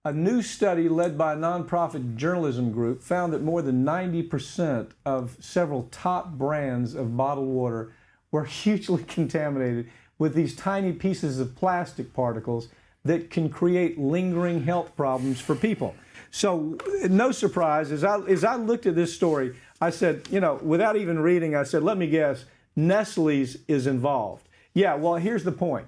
A new study led by a nonprofit journalism group found that more than 90% of several top brands of bottled water were hugely contaminated with these tiny pieces of plastic particles that can create lingering health problems for people. So no surprise, as I looked at this story, I said, you know, without even reading, I said, let me guess, Nestle's is involved. Yeah, well, here's the point.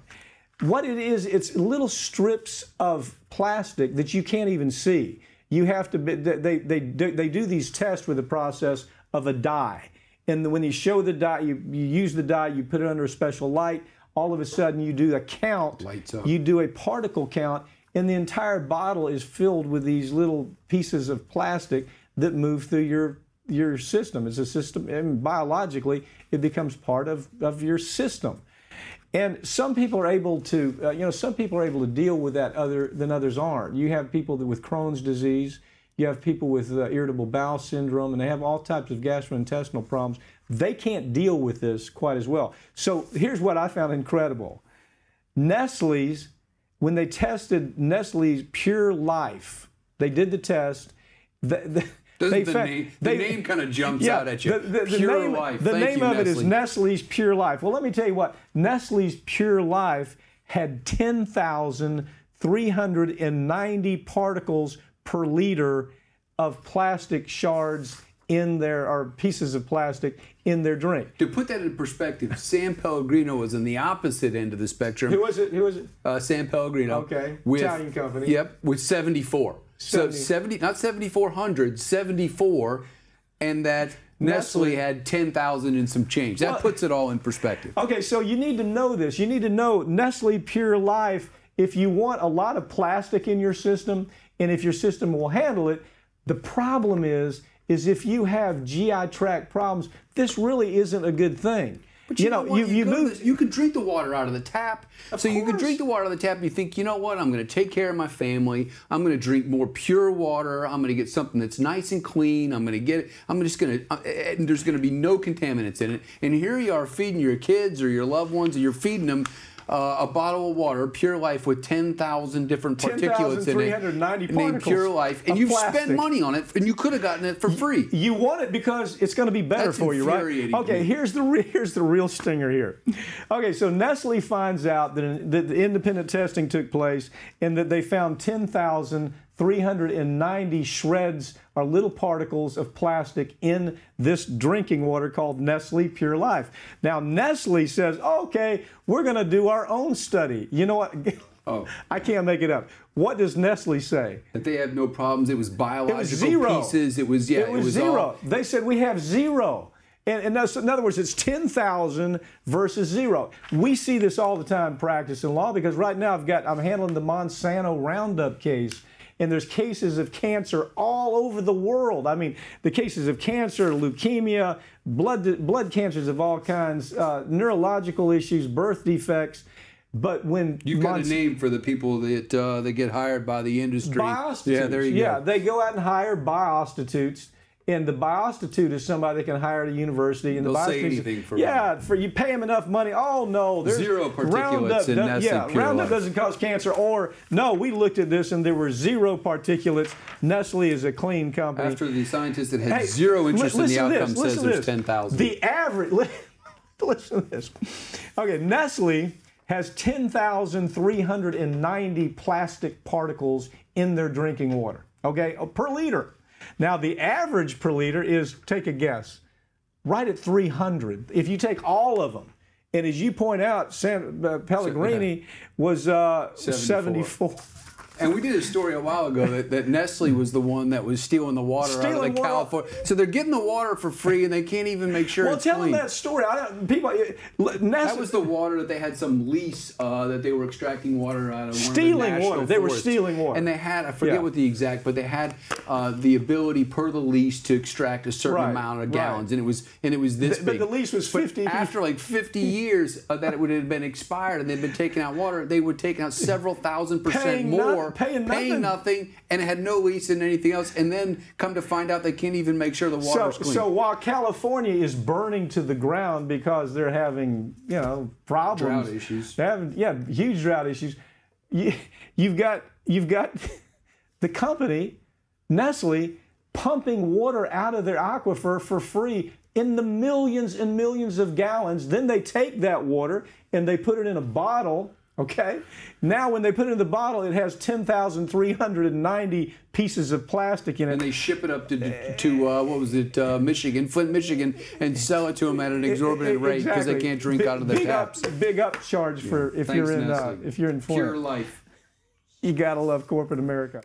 What it is, it's little strips of plastic that you can't even see. You have to, they do these tests with the process of a dye. And when you show the dye, you use the dye, you put it under a special light, all of a sudden you do a count, Lights up. You do a particle count, and the entire bottle is filled with these little pieces of plastic that move through your system. It's a system, and biologically, it becomes part of your system. And some people are able to, some people are able to deal with that than others aren't. You have people with Crohn's disease, you have people with irritable bowel syndrome, and they have all types of gastrointestinal problems. They can't deal with this quite as well. So here's what I found incredible. Nestle's, when they tested Nestle's Pure Life, they did the test. The name kind of jumps out at you. Pure Life. The name of it is Nestle's Pure Life. Well, let me tell you what. Nestle's Pure Life had 10,390 particles per liter of plastic shards in there, or pieces of plastic in their drink. To put that in perspective, San Pellegrino was on the opposite end of the spectrum. Who was it? San Pellegrino. Okay. Italian company. Yep, with 74. So 70, not 7,400, 74, and that Nestle had 10,000 and some change. That puts it all in perspective. Okay, so you need to know this. You need to know Nestle Pure Life. If you want a lot of plastic in your system, and if your system will handle it, the problem is if you have GI tract problems, this really isn't a good thing. But you can drink the water out of the tap. You can drink the water out of the tap and you think, you know what, I'm going to take care of my family. I'm going to drink more pure water. I'm going to get something that's nice and clean. I'm going to get it. I'm just going to, and there's going to be no contaminants in it. And here you are feeding your kids or your loved ones, or you're feeding them a bottle of water, Pure Life, with 10,000 different particulates in it, named Pure Life, and you've spent money on it, and you could have gotten it for free. You want it because it's going to be better for you, right? Okay, here's the real stinger here. Okay, so Nestle finds out that the independent testing took place, and that they found 10,390 shreds or little particles of plastic in this drinking water called Nestle Pure Life. Now, Nestle says, okay, we're going to do our own study. You know what? Oh. I can't make it up. What does Nestle say? That they have no problems. It was biological pieces. It was zero. All... They said we have zero. And that's, in other words, it's 10,000 versus zero. We see this all the time in practice in law, because right now I'm handling the Monsanto Roundup case. And there's cases of cancer all over the world. I mean, the cases of cancer, leukemia, blood cancers of all kinds, neurological issues, birth defects. But when you've got a name for the people that get hired by the industry. Biostitutes. Yeah, there you go. Yeah, they go out and hire biostitutes. And the biostitute is somebody that can hire at a university. And they'll say anything for you pay them enough money. Oh no, there's zero particulates in Nestle Pure Roundup Life. doesn't cause cancer. Or no, we looked at this and there were zero particulates. Nestle is a clean company. After the scientist that had zero interest in the outcome says there's 10,000. The average. Listen to this. Okay, Nestle has 10,390 plastic particles in their drinking water. Okay, per liter. Now, the average per liter is, take a guess, right at 300. If you take all of them, and as you point out, Pellegrini was 74. And we did a story a while ago that Nestle was the one that was stealing the water out of the California. So they're getting the water for free, and they can't even make sure it's clean. Well, tell them that story. That was the water that they had some lease that they were extracting water out of. Stealing water. They were stealing water. And they had, I forget what the exact, but they had the ability per the lease to extract a certain amount of gallons, and it was this big. But the lease was 50. But after like 50 years that it would have been expired and they'd been taking out water, they would take out several thousand% more. Paying nothing, and it had no lease and anything else, and then come to find out they can't even make sure the water's clean. So while California is burning to the ground because they're having, problems, drought issues, they're having, huge drought issues. You've got the company, Nestle, pumping water out of their aquifer for free in the millions and millions of gallons. Then they take that water and they put it in a bottle. Okay. Now, when they put it in the bottle, it has 10,390 pieces of plastic in it. And they ship it up to what was it, Michigan, Flint, Michigan, and sell it to them at an exorbitant rate because they can't drink out of the taps. Big upcharge for if you're in Flint. Pure life. You gotta love corporate America.